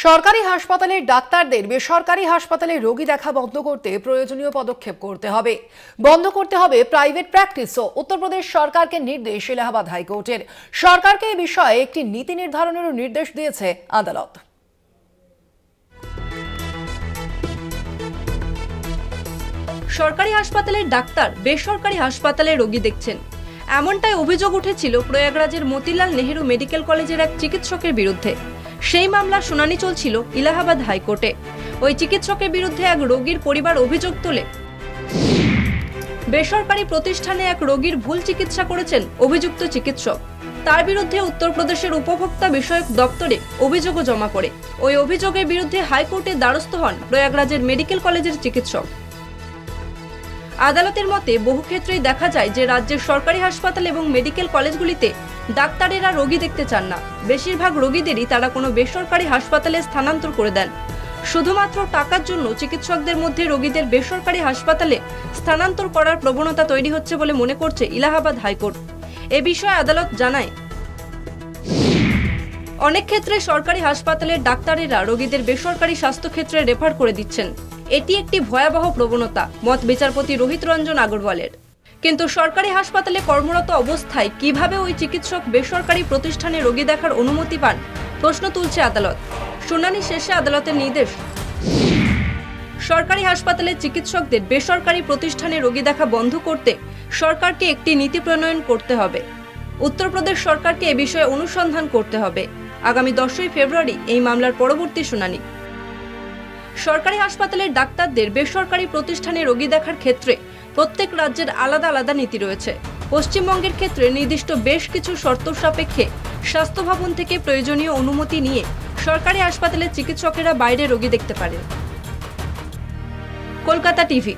সরকারি হাসপাতালের ডাক্তারদের বেসরকারি হাসপাতালে রোগী দেখা বন্ধ করতে প্রয়োজনীয় পদক্ষেপ করতে হবে। বন্ধ করতে হবে প্রাইভেট প্র্যাকটিসও। উত্তরপ্রদেশ সরকারকে নির্দেশ এলাহাবাদ হাইকোর্টের। সরকারকে এই বিষয়ে একটি নীতি নির্ধারণেরও নির্দেশ দিয়েছে আদালত। সরকারি হাসপাতালের ডাক্তার বেসরকারি হাসপাতালে রোগী দেখছেন, এমনটাই অভিযোগ উঠেছিল প্রয়াগরাজের মতিলাল নেহেরু মেডিকেল কলেজের এক চিকিৎসকের বিরুদ্ধে। সেই মামলার শুনানি চলছিল এলাহাবাদ হাইকোর্টে। ওই চিকিৎসকের বিরুদ্ধে এক রোগীর পরিবার অভিযোগ তোলে, বেসরকারি প্রতিষ্ঠানে এক রোগীর ভুল চিকিৎসা করেছেন অভিযুক্ত চিকিৎসক। তার বিরুদ্ধে উত্তরপ্রদেশের উপভোক্তা বিষয়ক দপ্তরে অভিযোগও জমা করে। ওই অভিযোগের বিরুদ্ধে হাইকোর্টের দ্বারস্থ হন প্রয়াগরাজের মেডিকেল কলেজের চিকিৎসক। আদালতের মতে বহু ক্ষেত্রেই দেখা যায় যে রাজ্যের সরকারি হাসপাতাল এবং মেডিকেল কলেজগুলিতে ডাক্তারেরা রোগী দেখতে চান না। বেশিরভাগ রোগীদেরই তারা কোনো বেসরকারি হাসপাতালে স্থানান্তর করে দেন। শুধুমাত্র টাকার জন্য চিকিৎসকদের মধ্যে রোগীদের বেসরকারি হাসপাতালে স্থানান্তর করার প্রবণতা তৈরি হচ্ছে বলে মনে করছে এলাহাবাদ হাইকোর্ট। এ বিষয়ে আদালত জানায়, অনেক ক্ষেত্রে সরকারি হাসপাতালের ডাক্তারেরা রোগীদের বেসরকারি স্বাস্থ্যক্ষেত্রে রেফার করে দিচ্ছেন। এটি একটি ভয়াবহ প্রবণতা, মত বিচারপতি রোহিত রঞ্জন আগরওয়ালের। কিন্তু সরকারি হাসপাতালে কর্মরত অবস্থায় কিভাবে ওই চিকিৎসক বেসরকারি প্রতিষ্ঠানে রোগী দেখার অনুমতি পান, প্রশ্ন তুলছে আদালত। শুনানি শেষে আদালতের নির্দেশ, সরকারি হাসপাতালের চিকিৎসকদের বেসরকারি প্রতিষ্ঠানে রোগী দেখা বন্ধ করতে সরকারকে একটি নীতি প্রণয়ন করতে হবে। উত্তরপ্রদেশ সরকারকে এ বিষয়ে অনুসন্ধান করতে হবে। আগামী 10ই ফেব্রুয়ারি এই মামলার পরবর্তী শুনানি। সরকারি হাসপাতালের ডাক্তারদের বেসরকারি প্রতিষ্ঠানে রোগী দেখার ক্ষেত্রে প্রত্যেক রাজ্যের আলাদা আলাদা নীতি রয়েছে। পশ্চিমবঙ্গের ক্ষেত্রে নির্দিষ্ট বেশ কিছু শর্ত সাপেক্ষে স্বাস্থ্য ভবন থেকে প্রয়োজনীয় অনুমতি নিয়ে সরকারি হাসপাতালের চিকিৎসকেরা বাইরে রোগী দেখতে পারেন। কলকাতা টিভি।